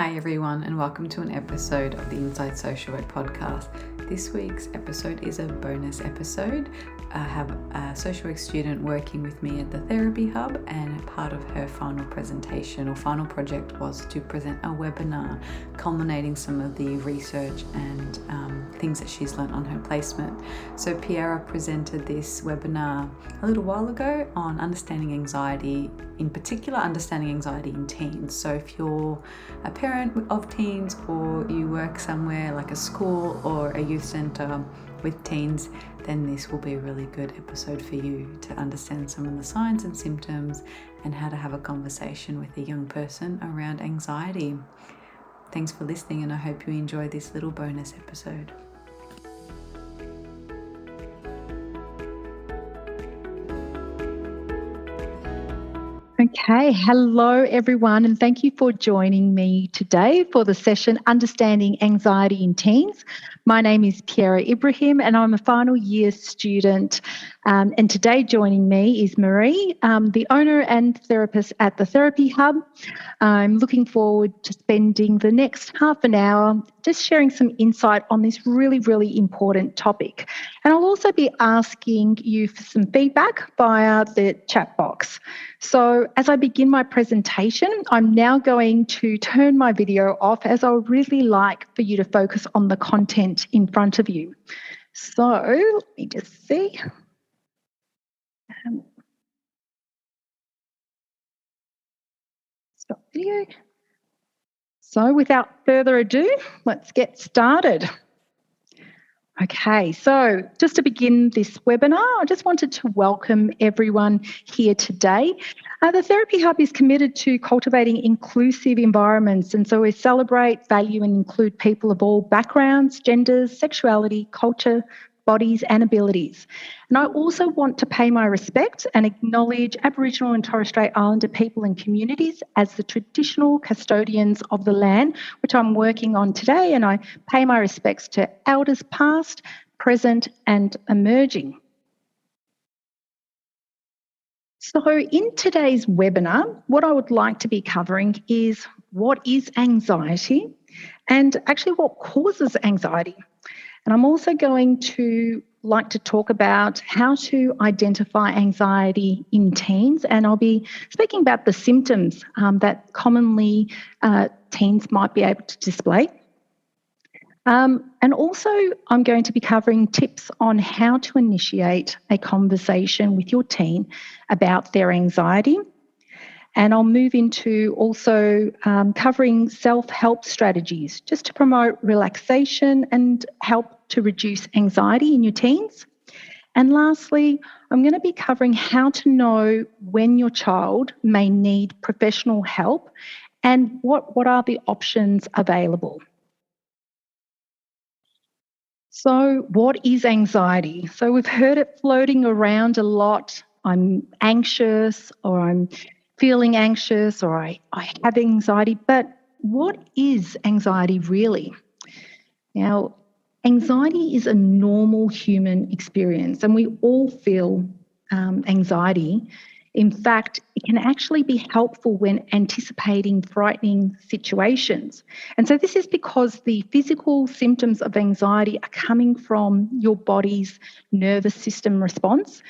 Hi everyone, and welcome to an episode of the Inside Social Work podcast. This week's episode is a bonus episode. I have a social work student working with me at the Therapy Hub, and part of her final presentation or final project was to present a webinar culminating some of the research and things that she's learned on her placement. So Piera presented this webinar a little while ago on understanding anxiety, in particular understanding anxiety in teens. So if you're a parent of teens or you work somewhere like a school or a youth centre with teens, then this will be a really good episode for you to understand some of the signs and symptoms and how to have a conversation with a young person around anxiety. Thanks for listening, and I hope you enjoy this little bonus episode. Okay, hello everyone, and thank you for joining me today for the session Understanding Anxiety in Teens. My name is Piera Ibrahim and I'm a final year student, and today joining me is Marie, the owner and therapist at the Therapy Hub. I'm looking forward to spending the next half an hour just sharing some insight on this really important topic. And I'll also be asking you for some feedback via the chat box. So as I begin my presentation, I'm now going to turn my video off, as I would really like for you to focus on the content in front of you. So let me just see. Stop video. So without further ado, let's get started. Okay, so just to begin this webinar, I just wanted to welcome everyone here today. The Therapy Hub is committed to cultivating inclusive environments, and so we celebrate, value and include people of all backgrounds, genders, sexuality, culture, bodies and abilities. And I also want to pay my respect and acknowledge Aboriginal and Torres Strait Islander people and communities as the traditional custodians of the land which I'm working on today, and I pay my respects to elders past, present and emerging. So in today's webinar, what I would like to be covering is what is anxiety and actually what causes anxiety. And I'm also going to like to talk about how to identify anxiety in teens, and I'll be speaking about the symptoms that commonly teens might be able to display. And also I'm going to be covering tips on how to initiate a conversation with your teen about their anxiety. And I'll move into also covering self-help strategies just to promote relaxation and help to reduce anxiety in your teens. And lastly, I'm going to be covering how to know when your child may need professional help and what are the options available. So what is anxiety? So we've heard it floating around a lot. I'm anxious, or I'm feeling anxious, or I have anxiety. But what is anxiety really? Now, anxiety is a normal human experience, and we all feel anxiety. In fact, it can actually be helpful when anticipating frightening situations. And so this is because the physical symptoms of anxiety are coming from your body's nervous system response,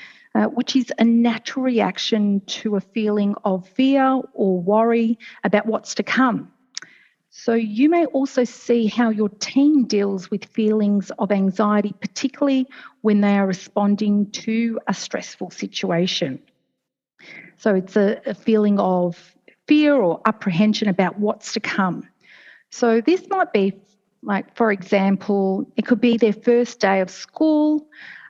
which is a natural reaction to a feeling of fear or worry about what's to come. So you may also see how your teen deals with feelings of anxiety, particularly when they are responding to a stressful situation. So it's a feeling of fear or apprehension about what's to come. So this might be, like, for example, it could be their first day of school,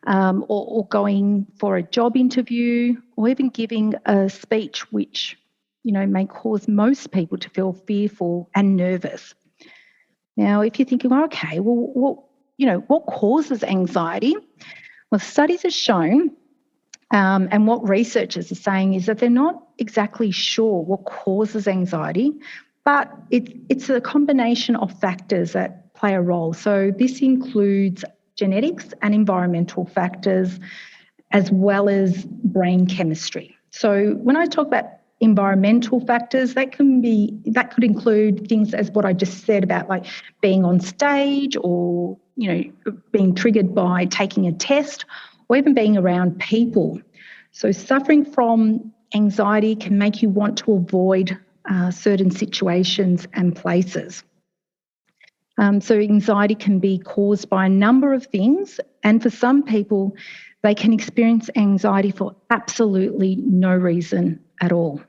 or going for a job interview, or even giving a speech which, may cause most people to feel fearful and nervous. Now, if you're thinking, okay, well, what causes anxiety? Well, studies have shown, and what researchers are saying is that they're not exactly sure what causes anxiety, but it's a combination of factors that play a role. So this includes genetics and environmental factors, as well as brain chemistry. So when I talk about environmental factors. That could include things as what I just said about like being on stage, or being triggered by taking a test, or even being around people. So suffering from anxiety can make you want to avoid certain situations and places. So anxiety can be caused by a number of things, and for some people, they can experience anxiety for absolutely no reason at all.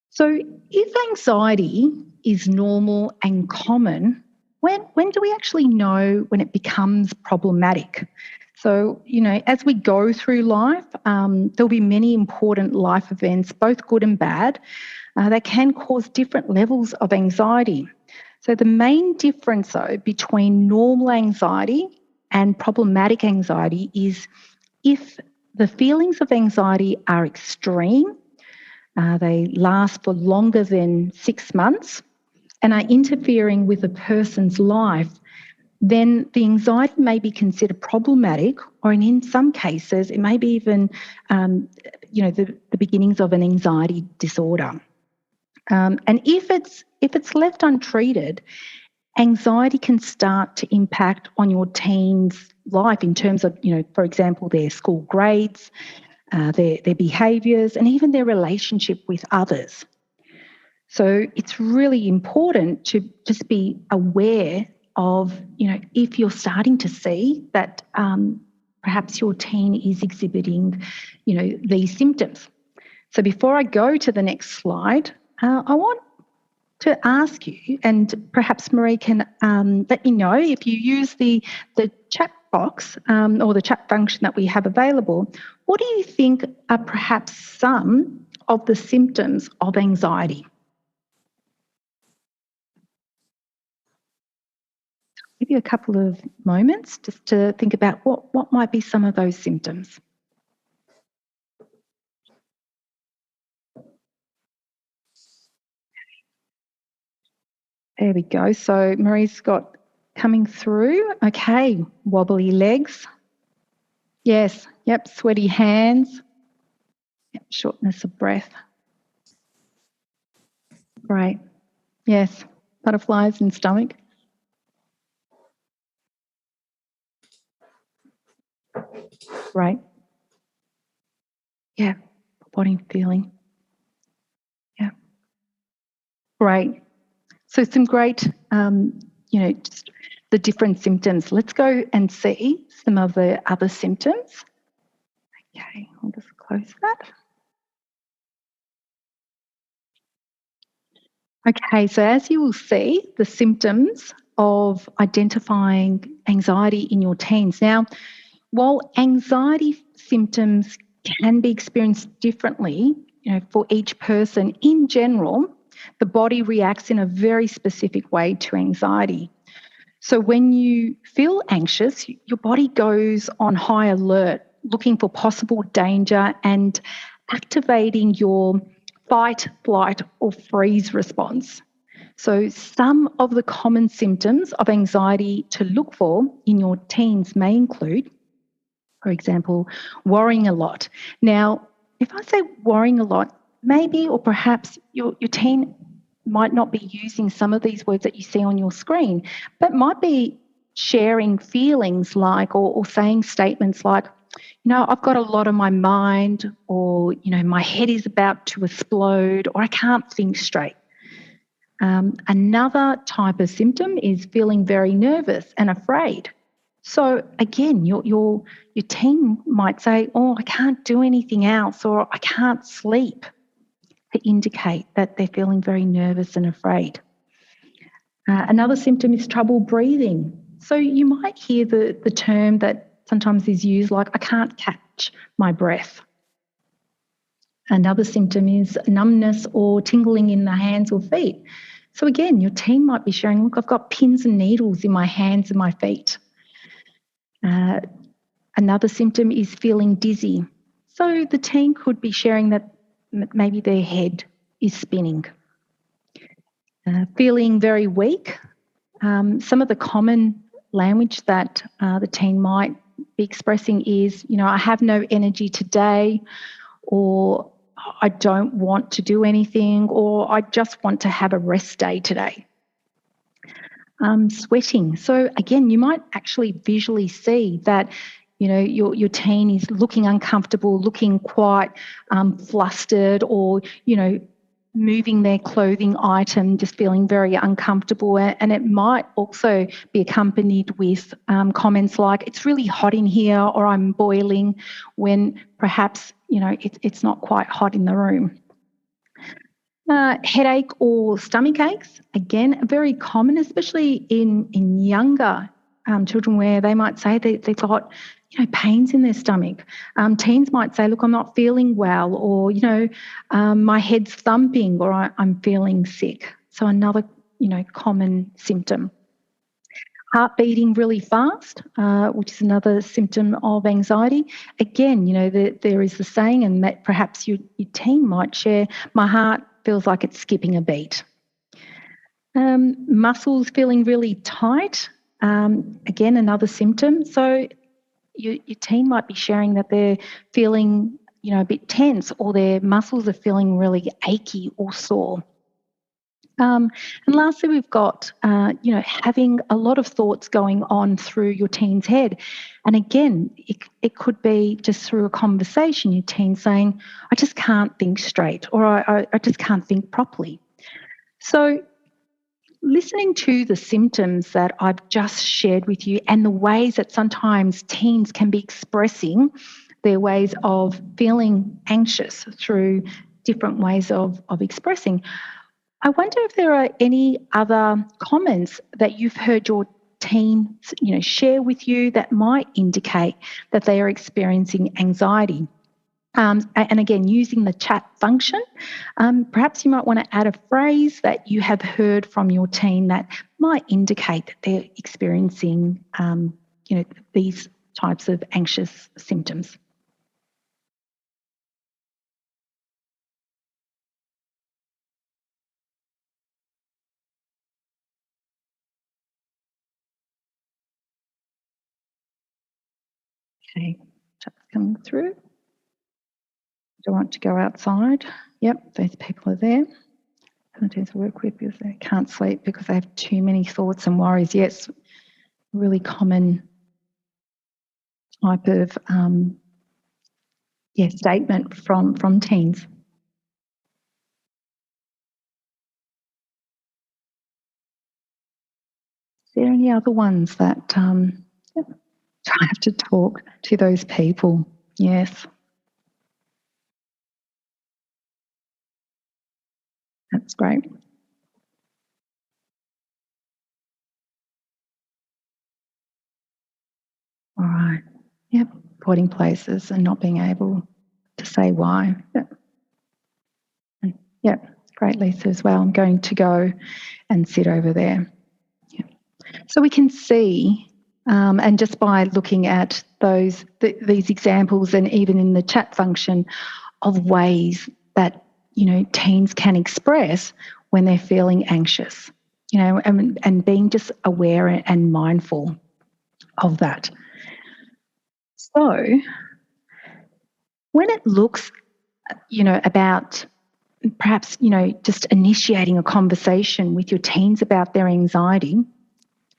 So if anxiety is normal and common, when do we actually know when it becomes problematic? So, as we go through life, there'll be many important life events, both good and bad, that can cause different levels of anxiety. So the main difference, though, between normal anxiety and problematic anxiety is if the feelings of anxiety are extreme, they last for longer than 6 months, and are interfering with a person's life, then the anxiety may be considered problematic, or in some cases, it may be even, the beginnings of an anxiety disorder. And if it's left untreated, anxiety can start to impact on your teen's life in terms of, for example, their school grades, their behaviours, and even their relationship with others. So it's really important to just be aware of, if you're starting to see that perhaps your teen is exhibiting, these symptoms. So before I go to the next slide, I want to ask you, and perhaps Marie can let me know if you use the chat box or the chat function that we have available, what do you think are perhaps some of the symptoms of anxiety? Give you a couple of moments just to think about what might be some of those symptoms. There we go. So Marie's got coming through. Okay, wobbly legs. Yes, yep, sweaty hands. Yep, shortness of breath. Great. Yes, butterflies in stomach. Right. Yeah, body feeling. Yeah. Great. So some great, just the different symptoms. Let's go and see some of the other symptoms. Okay, I'll just close that. Okay, so as you will see, the symptoms of identifying anxiety in your teens. Now, while anxiety symptoms can be experienced differently, for each person, in general, the body reacts in a very specific way to anxiety. So when you feel anxious, your body goes on high alert, looking for possible danger and activating your fight, flight, or freeze response. So some of the common symptoms of anxiety to look for in your teens may include, for example, worrying a lot. Now, if I say worrying a lot, maybe or perhaps your teen might not be using some of these words that you see on your screen, but might be sharing feelings like, or saying statements like, I've got a lot on my mind, or, my head is about to explode, or I can't think straight. Another type of symptom is feeling very nervous and afraid. So again, your teen might say, "Oh, I can't do anything else," or "I can't sleep," to indicate that they're feeling very nervous and afraid. Another symptom is trouble breathing. So you might hear the term that sometimes is used like, "I can't catch my breath." Another symptom is numbness or tingling in the hands or feet. So again, your teen might be sharing, "Look, I've got pins and needles in my hands and my feet." Another symptom is feeling dizzy. So the teen could be sharing that maybe their head is spinning. Feeling very weak. Some of the common language that the teen might be expressing is, I have no energy today, or I don't want to do anything, or I just want to have a rest day today. Sweating. So again, you might actually visually see that, your teen is looking uncomfortable, looking quite flustered, or, moving their clothing item, just feeling very uncomfortable. And it might also be accompanied with comments like, it's really hot in here, or I'm boiling, when perhaps, it's not quite hot in the room. Headache or stomach aches, again, very common, especially in younger children, where they might say they've got pains in their stomach. Teens might say, look, I'm not feeling well, or, my head's thumping, or I'm feeling sick. So another, common symptom. Heart beating really fast, which is another symptom of anxiety. Again, there is the saying, and perhaps your teen might share, my heart feels like it's skipping a beat. Muscles feeling really tight, again, another symptom. So your teen might be sharing that they're feeling, a bit tense, or their muscles are feeling really achy or sore. And lastly, we've got, having a lot of thoughts going on through your teen's head. And again, it could be just through a conversation, your teen saying, I just can't think straight, or I just can't think properly. So listening to the symptoms that I've just shared with you, and the ways that sometimes teens can be expressing their ways of feeling anxious through different ways of expressing, I wonder if there are any other comments that you've heard your teen, share with you that might indicate that they are experiencing anxiety. And again, using the chat function, perhaps you might want to add a phrase that you have heard from your teen that might indicate that they're experiencing, these types of anxious symptoms. Okay, chat's coming through. Don't want to go outside. Yep, those people are there. Sometimes I work with because they can't sleep because they have too many thoughts and worries. Yes, really common type of statement from teens. Is there any other ones that I have to talk to those people? Yes, that's great. All right. Yep, avoiding places and not being able to say why. Yep. And yep, great, Lisa, as well. I'm going to go and sit over there. Yep. So we can see, and just by looking at these examples, and even in the chat function, of ways that teens can express when they're feeling anxious, and being just aware and mindful of that. So when it looks, about perhaps, just initiating a conversation with your teens about their anxiety,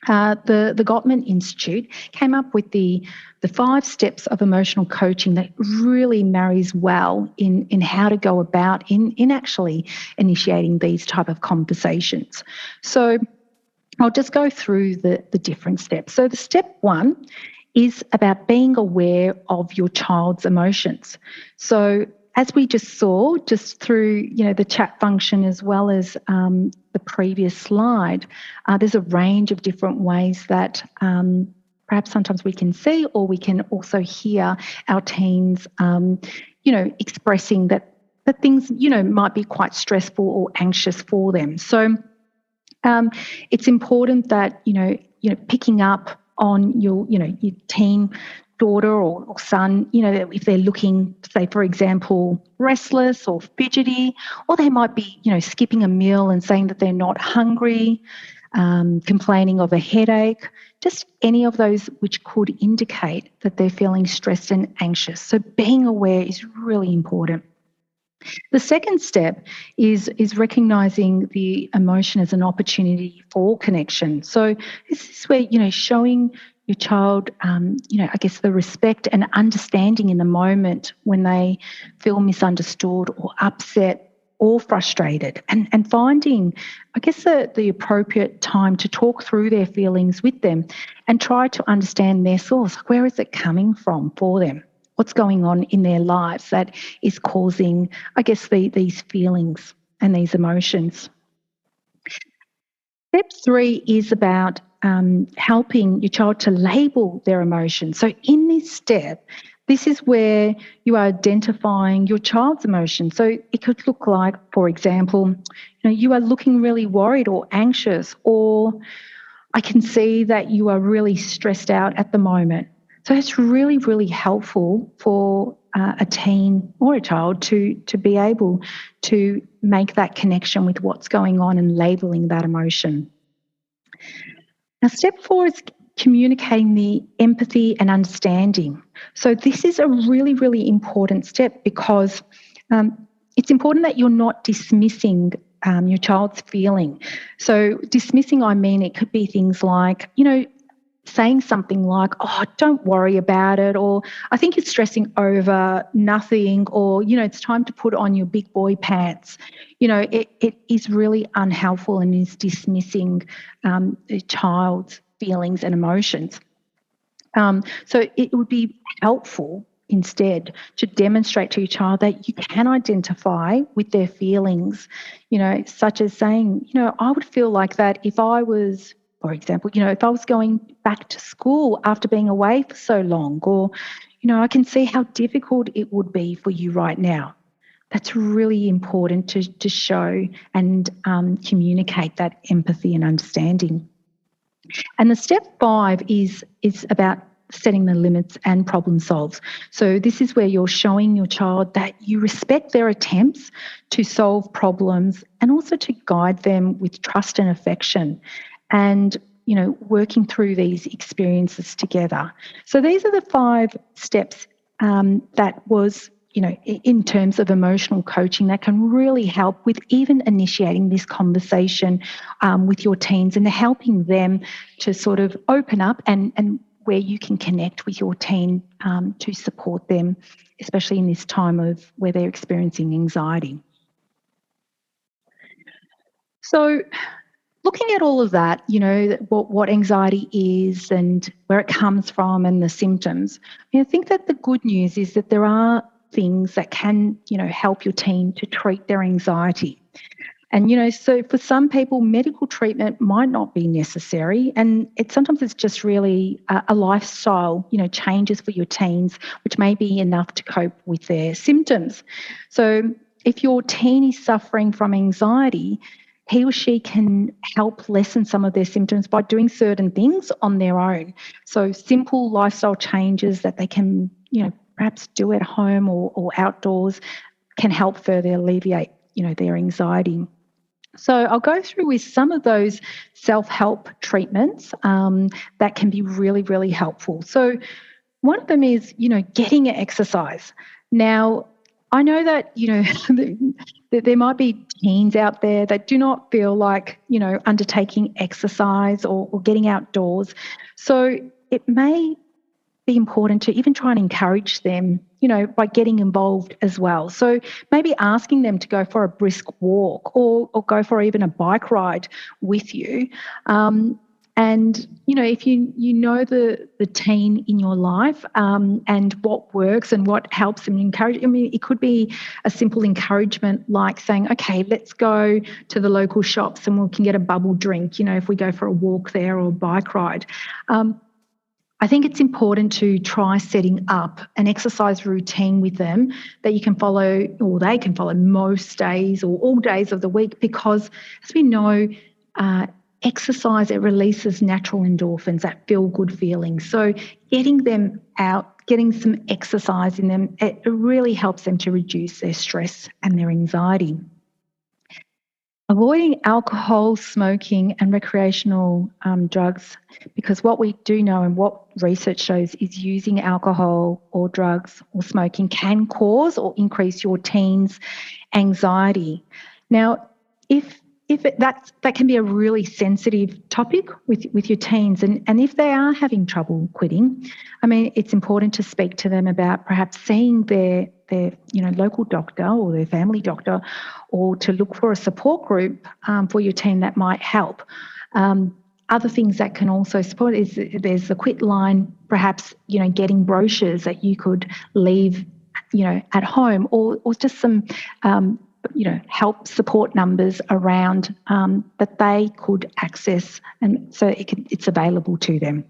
the Gottman Institute came up with the 5 steps of emotional coaching that really marries well in how to go about in actually initiating these type of conversations. So I'll just go through the different steps. So the step 1 is about being aware of your child's emotions. So as we just saw, just through the chat function, as well as the previous slide, there's a range of different ways that perhaps sometimes we can see, or we can also hear our teens, expressing that things, might be quite stressful or anxious for them. So it's important that picking up on your teen daughter or son, if they're looking, say, for example, restless or fidgety, or they might be, skipping a meal and saying that they're not hungry. complaining of a headache, just any of those which could indicate that they're feeling stressed and anxious. So being aware is really important. The second step is recognizing the emotion as an opportunity for connection. So this is where, showing your child, I guess the respect and understanding in the moment when they feel misunderstood or upset or frustrated, and finding, I guess, the appropriate time to talk through their feelings with them and try to understand their source. Where is it coming from for them? What's going on in their lives that is causing, I guess, these feelings and these emotions. Step 3 is about helping your child to label their emotions. So in this step, this is where you are identifying your child's emotions. So it could look like, for example, you are looking really worried or anxious, or I can see that you are really stressed out at the moment. So it's really, really helpful for a teen or a child to be able to make that connection with what's going on and labeling that emotion. Now, step 4 is communicating the empathy and understanding. So this is a really, really important step because it's important that you're not dismissing your child's feeling. So dismissing, I mean, it could be things like, saying something like, oh, don't worry about it, or I think you're stressing over nothing, or, it's time to put on your big boy pants. It is really unhelpful and is dismissing a child's feelings and emotions. So it would be helpful instead to demonstrate to your child that you can identify with their feelings, such as saying, I would feel like that if I was, for example, if I was going back to school after being away for so long, or, I can see how difficult it would be for you right now. That's really important to show and communicate that empathy and understanding. And the step 5 is about setting the limits and problem solves. So this is where you're showing your child that you respect their attempts to solve problems and also to guide them with trust and affection, and working through these experiences together. So these are the 5 steps that was, in terms of emotional coaching, that can really help with even initiating this conversation with your teens and helping them to sort of open up and where you can connect with your teen to support them, especially in this time of where they're experiencing anxiety. So looking at all of that, what anxiety is and where it comes from and the symptoms, I think that the good news is that there are things that can, help your teen to treat their anxiety. And, so for some people, medical treatment might not be necessary. And sometimes it's just really a lifestyle, changes for your teens, which may be enough to cope with their symptoms. So if your teen is suffering from anxiety, he or she can help lessen some of their symptoms by doing certain things on their own. So simple lifestyle changes that they can, perhaps do at home or outdoors can help further alleviate, their anxiety. So I'll go through with some of those self-help treatments that can be really, really helpful. So one of them is, getting exercise. Now, I know that, that there might be teens out there that do not feel like, undertaking exercise or getting outdoors. So it may be important to even try and encourage them, by getting involved as well. So maybe asking them to go for a brisk walk or go for even a bike ride with you. And, if you know the teen in your life and what works and what helps them encourage, it could be a simple encouragement like saying, okay, let's go to the local shops and we can get a bubble drink, if we go for a walk there or a bike ride. I think it's important to try setting up an exercise routine with them that you can follow, or they can follow most days or all days of the week, because as we know, exercise, it releases natural endorphins, that feel-good feeling. So getting them out, getting some exercise in them, it really helps them to reduce their stress and their anxiety. Avoiding alcohol, smoking, and recreational drugs, because what we do know and what research shows is using alcohol or drugs or smoking can cause or increase your teens' anxiety. Now, that can be a really sensitive topic with your teens, and if they are having trouble quitting, I mean, it's important to speak to them about perhaps seeing their local doctor or their family doctor, or to look for a support group for your teen that might help. Other things that can also support is there's the quit line, perhaps getting brochures that you could leave at home, or just some help support numbers around that they could access, and so it's available to them.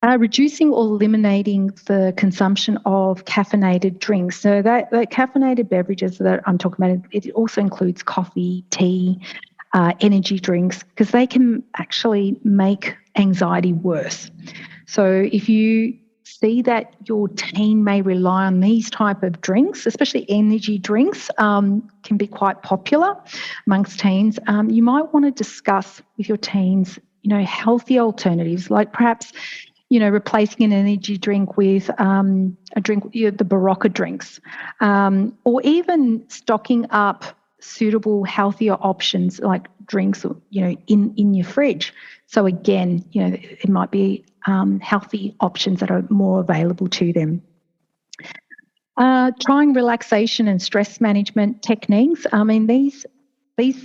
Reducing or eliminating the consumption of caffeinated drinks. So that caffeinated beverages that I'm talking about, it also includes coffee, tea, energy drinks, because they can actually make anxiety worse. So if you see that your teen may rely on these type of drinks, especially energy drinks, can be quite popular amongst teens, you might want to discuss with your teens, healthy alternatives, like perhaps replacing an energy drink with a drink, the Barocca drinks, or even stocking up suitable, healthier options like drinks, in your fridge. So again, it might be healthy options that are more available to them. Trying relaxation and stress management techniques. I mean, these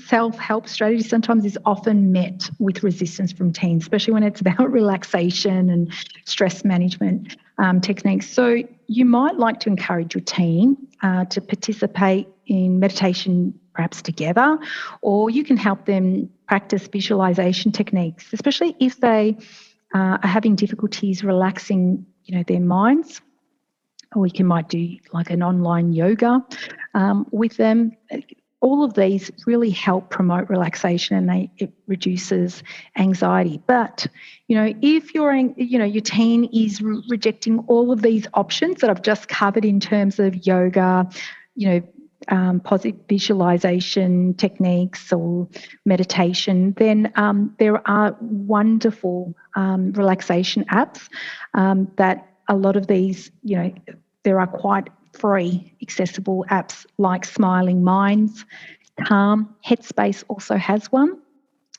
self-help strategies sometimes is often met with resistance from teens, especially when it's about relaxation and stress management techniques. So you might like to encourage your teen to participate in meditation, perhaps together, or you can help them practice visualization techniques, especially if they are having difficulties relaxing, their minds. Or you might do like an online yoga with them. All of these really help promote relaxation, and it reduces anxiety. But if your teen is rejecting all of these options that I've just covered in terms of yoga, positive visualization techniques or meditation, then there are wonderful relaxation apps that a lot of these, there are quite free, accessible apps like Smiling Minds, Calm, Headspace also has one.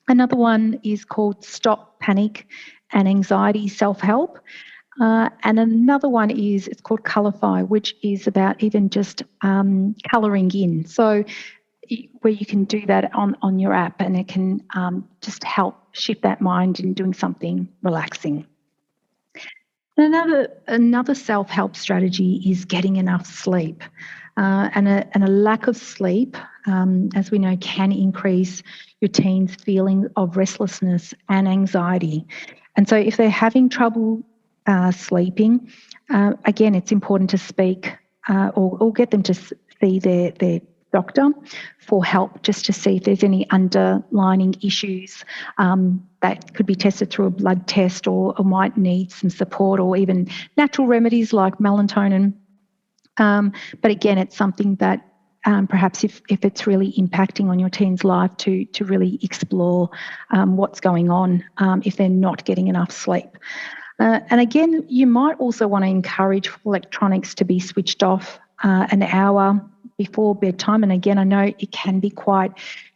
Another one is called Stop Panic and Anxiety Self-Help. And another one it's called Colourify, which is about even just colouring in. So where you can do that on your app, and it can just help shift that mind in doing something relaxing. And another self-help strategy is getting enough sleep. And a lack of sleep, as we know, can increase your teens' feeling of restlessness and anxiety. And so if they're having trouble sleeping, again, it's important to speak or get them to see their doctor for help, just to see if there's any underlying issues that could be tested through a blood test, or might need some support, or even natural remedies like melatonin. But again, it's something that perhaps if it's really impacting on your teen's life, to really explore what's going on if they're not getting enough sleep. And again, you might also want to encourage electronics to be switched off an hour before bedtime. And again, I know it can be quite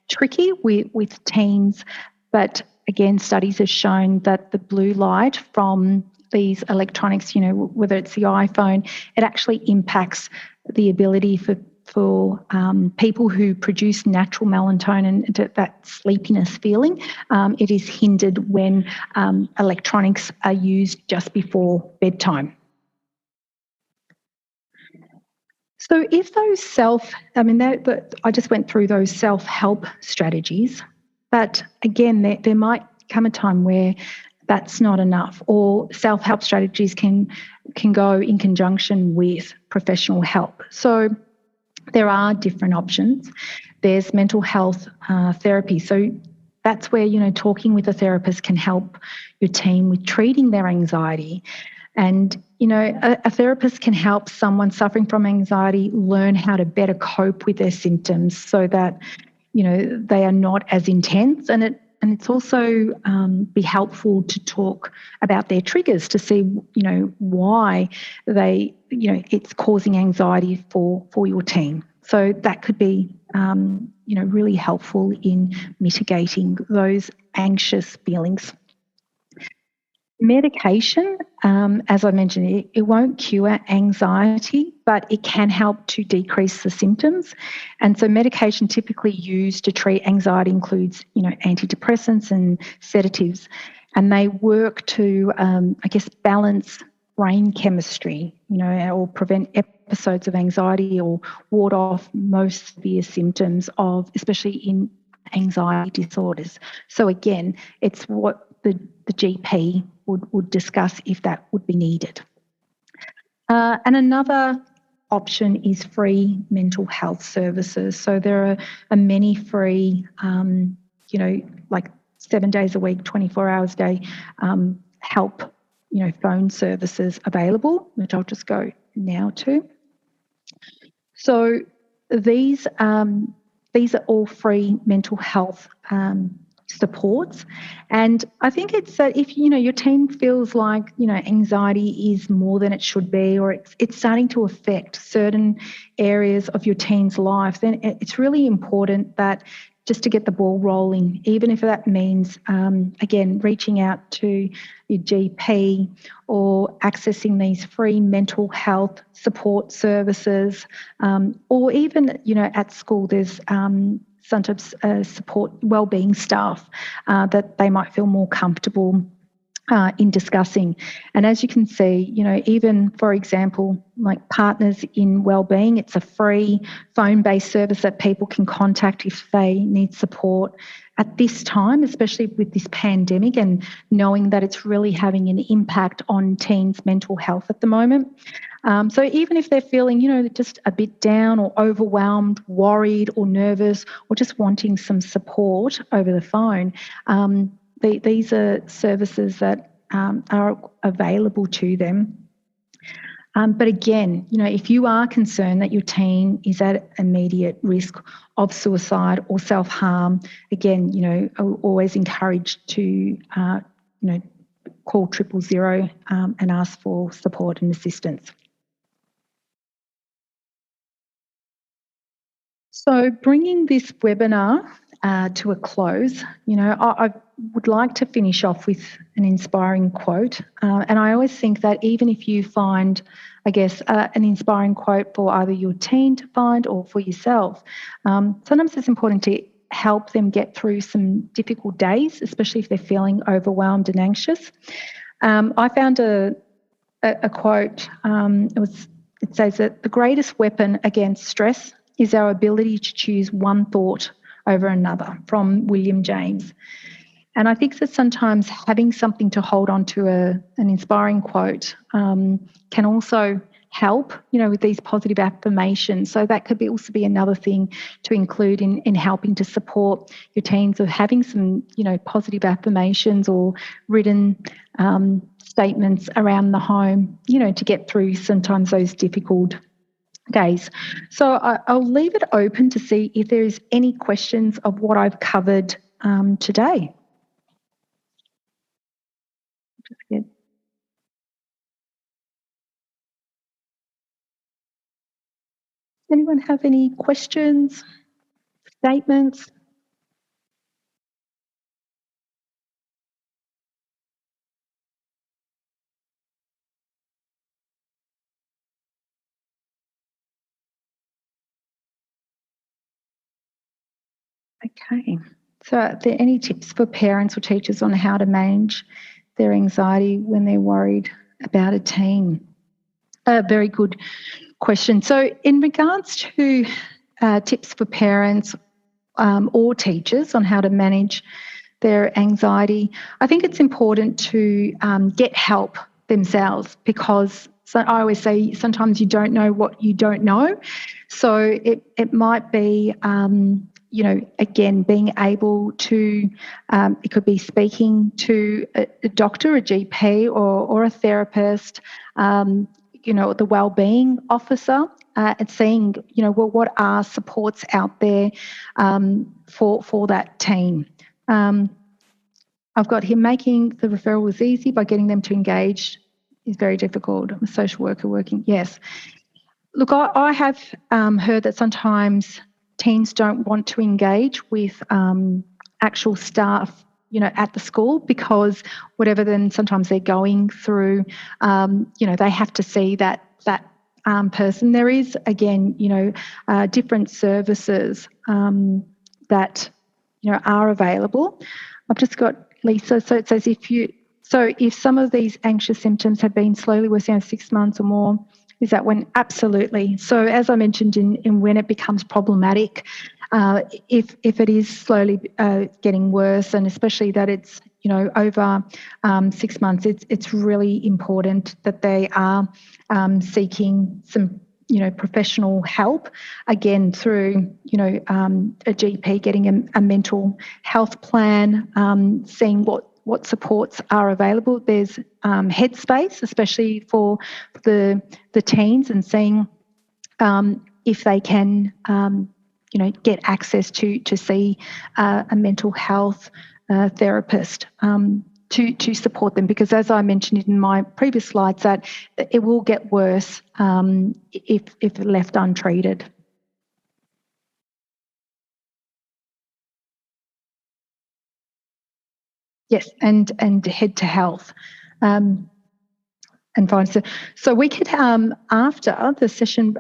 tricky with teens, but again, studies have shown that the blue light from these electronics, whether it's the iPhone, it actually impacts the ability for people who produce natural melatonin, that sleepiness feeling. It is hindered when electronics are used just before bedtime. So if those I just went through those self-help strategies, but again, there might come a time where that's not enough, or self-help strategies can go in conjunction with professional help. So there are different options. There's mental health therapy. So that's where, talking with a therapist can help your teen with treating their anxiety. And, a therapist can help someone suffering from anxiety learn how to better cope with their symptoms, so that, they are not as intense, and it's also be helpful to talk about their triggers to see, why it's causing anxiety for your teen. So that could be, really helpful in mitigating those anxious feelings. Medication, as I mentioned, it won't cure anxiety, but it can help to decrease the symptoms. And so medication typically used to treat anxiety includes, antidepressants and sedatives. And they work to, balance brain chemistry, or prevent episodes of anxiety or ward off most severe symptoms of, especially in anxiety disorders. So again, it's what the GP would discuss if that would be needed. And another option is free mental health services. So there are many free, like 7 days a week, 24 hours a day, help, phone services available, which I'll just go now to. So these are all free mental health supports. And I think it's that if, your teen feels like, anxiety is more than it should be, or it's starting to affect certain areas of your teen's life, then it's really important that just to get the ball rolling, even if that means, again, reaching out to your GP or accessing these free mental health support services, or even, at school, there's sometimes support wellbeing staff that they might feel more comfortable in discussing. And as you can see, even, for example, like Partners in Wellbeing, it's a free phone-based service that people can contact if they need support at this time, especially with this pandemic and knowing that it's really having an impact on teens' mental health at the moment. So even if they're feeling, just a bit down or overwhelmed, worried or nervous, or just wanting some support over the phone, these are services that are available to them. But again, if you are concerned that your teen is at immediate risk of suicide or self-harm, again, always encouraged to, call 000 and ask for support and assistance. So bringing this webinar to a close, I would like to finish off with an inspiring quote. And I always think that even if you find, an inspiring quote for either your teen to find or for yourself, sometimes it's important to help them get through some difficult days, especially if they're feeling overwhelmed and anxious. I found a quote. It says that the greatest weapon against stress is our ability to choose one thought over another, from William James. And I think that sometimes having something to hold on to, an inspiring quote, can also help, with these positive affirmations. So that could also be another thing to include in helping to support your teens, of having some, positive affirmations or written statements around the home, to get through sometimes those difficult days. So I'll leave it open to see if there is any questions of what I've covered today. Does anyone have any questions, statements? Okay. So are there any tips for parents or teachers on how to manage their anxiety when they're worried about a teen? A very good question. So in regards to tips for parents or teachers on how to manage their anxiety, I think it's important to get help themselves, because I always say sometimes you don't know what you don't know. So it might be, again, being able to, it could be speaking to a doctor, a GP or a therapist, the wellbeing officer, at seeing, what are supports out there for that teen. I've got here, making the referral was easy by getting them to engage is very difficult. I'm a social worker working. Yes. Look, I have heard that sometimes teens don't want to engage with actual staff, at the school, because whatever then sometimes they're going through, they have to see that person. There is, again, different services that, are available. I've just got Lisa. So it says if some of these anxious symptoms have been slowly worsening 6 months or more, is that when? Absolutely. So as I mentioned, in when it becomes problematic, if it is slowly getting worse, and especially that it's over 6 months, it's really important that they are seeking some professional help, again through a GP, getting a mental health plan, seeing what supports are available. There's Headspace, especially for the teens, and seeing if they can get access to see a mental health therapist to support them, because as I mentioned in my previous slides, that it will get worse if left untreated. Yes, and head to health. And fine. So we could, after the session,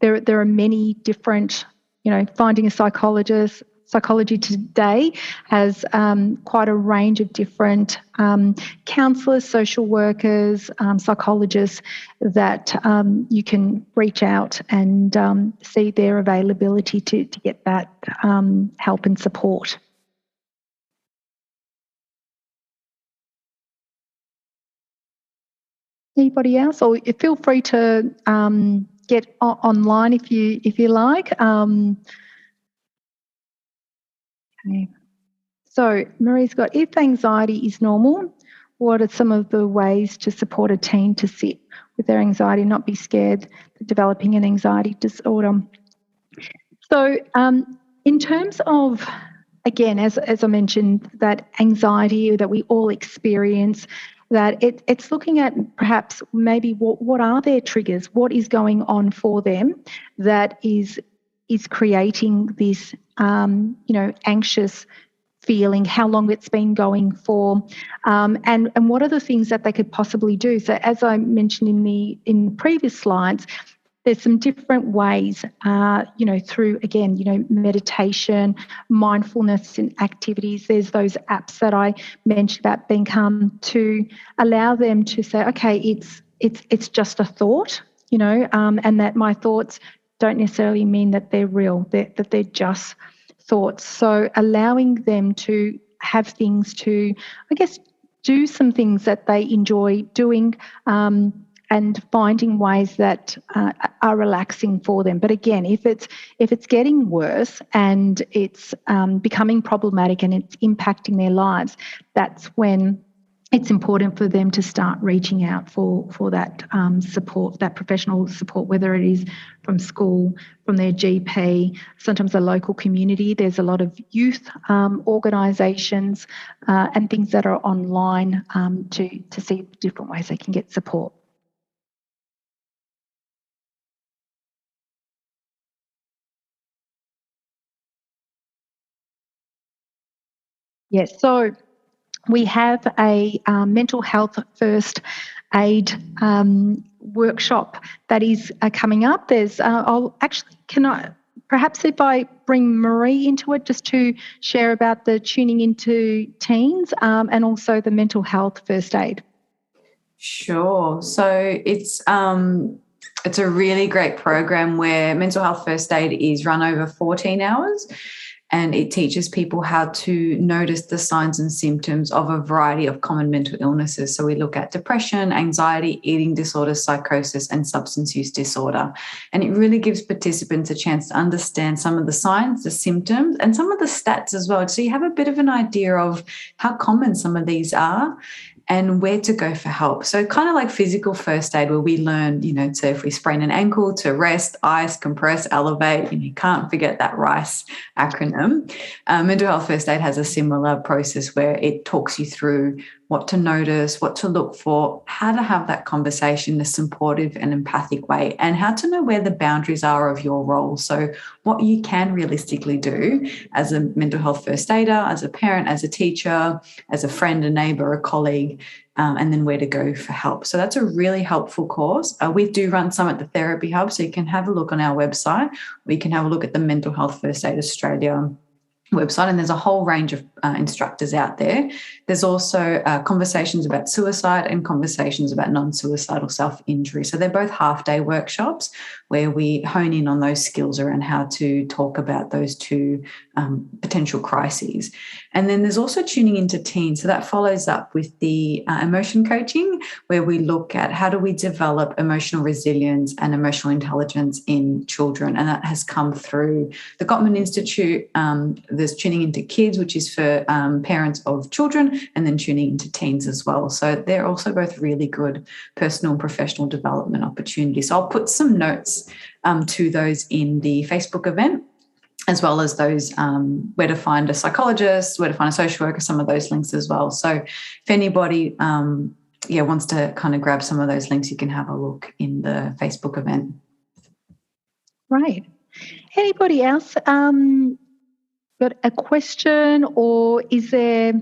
there are many different, finding a psychologist. Psychology Today has quite a range of different counsellors, social workers, psychologists that you can reach out and see their availability to get that help and support. Anybody else? Or feel free to get online if you like. Okay. So Marie's got, if anxiety is normal, what are some of the ways to support a teen to sit with their anxiety, not be scared of developing an anxiety disorder? So in terms of, again, as I mentioned, that anxiety that we all experience, that it's looking at perhaps maybe what are their triggers, what is going on for them that is creating this anxious feeling, how long it's been going for, and what are the things that they could possibly do. So as I mentioned in the previous slides, there's some different ways, through, again, meditation, mindfulness and activities. There's those apps that I mentioned about being calm, to allow them to say, okay, it's just a thought, and that my thoughts don't necessarily mean that they're real, that they're just thoughts. So allowing them to have things to, I guess, do some things that they enjoy doing, and finding ways that are relaxing for them. But again, if it's getting worse and it's becoming problematic and it's impacting their lives, that's when it's important for them to start reaching out for that support, that professional support, whether it is from school, from their GP, sometimes a local community. There's a lot of youth organisations and things that are online to see different ways they can get support. Yes, so we have a mental health first aid workshop that is coming up. Perhaps if I bring Marie into it, just to share about the tuning into teens and also the mental health first aid. Sure. So it's a really great program where mental health first aid is run over 14 hours. And it teaches people how to notice the signs and symptoms of a variety of common mental illnesses. So we look at depression, anxiety, eating disorders, psychosis, and substance use disorder. And it really gives participants a chance to understand some of the signs, the symptoms, and some of the stats as well. So you have a bit of an idea of how common some of these are. and where to go for help. So kind of like physical first aid, where we learn, to, if we sprain an ankle, to rest, ice, compress, elevate. You can't forget that RICE acronym. Mental health first aid has a similar process where it talks you through what to notice, what to look for, how to have that conversation in a supportive and empathic way, and how to know where the boundaries are of your role. So what you can realistically do as a mental health first aider, as a parent, as a teacher, as a friend, a neighbour, a colleague, and then where to go for help. So that's a really helpful course. We do run some at the Therapy Hub, so you can have a look on our website, or you can have a look at the Mental Health First Aid Australia website, and there's a whole range of instructors out there. There's also conversations about suicide and conversations about non-suicidal self-injury. So they're both half-day workshops where we hone in on those skills around how to talk about those two potential crises. And then there's also tuning into teens. So that follows up with the emotion coaching, where we look at how do we develop emotional resilience and emotional intelligence in children. And that has come through the Gottman Institute. There's tuning into kids, which is for parents of children, and then tuning into teens as well. So they're also both really good personal and professional development opportunities. So I'll put some notes to those in the Facebook event, as well as those where to find a psychologist, where to find a social worker, some of those links as well. So if anybody wants to kind of grab some of those links, you can have a look in the Facebook event. Right. Anybody else got a question, or is there,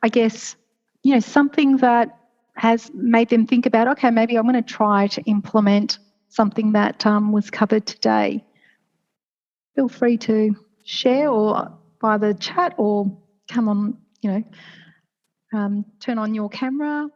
I guess, something that has made them think about, okay, maybe I'm going to try to implement something that was covered today? Feel free to share, or by the chat, or come on, turn on your camera.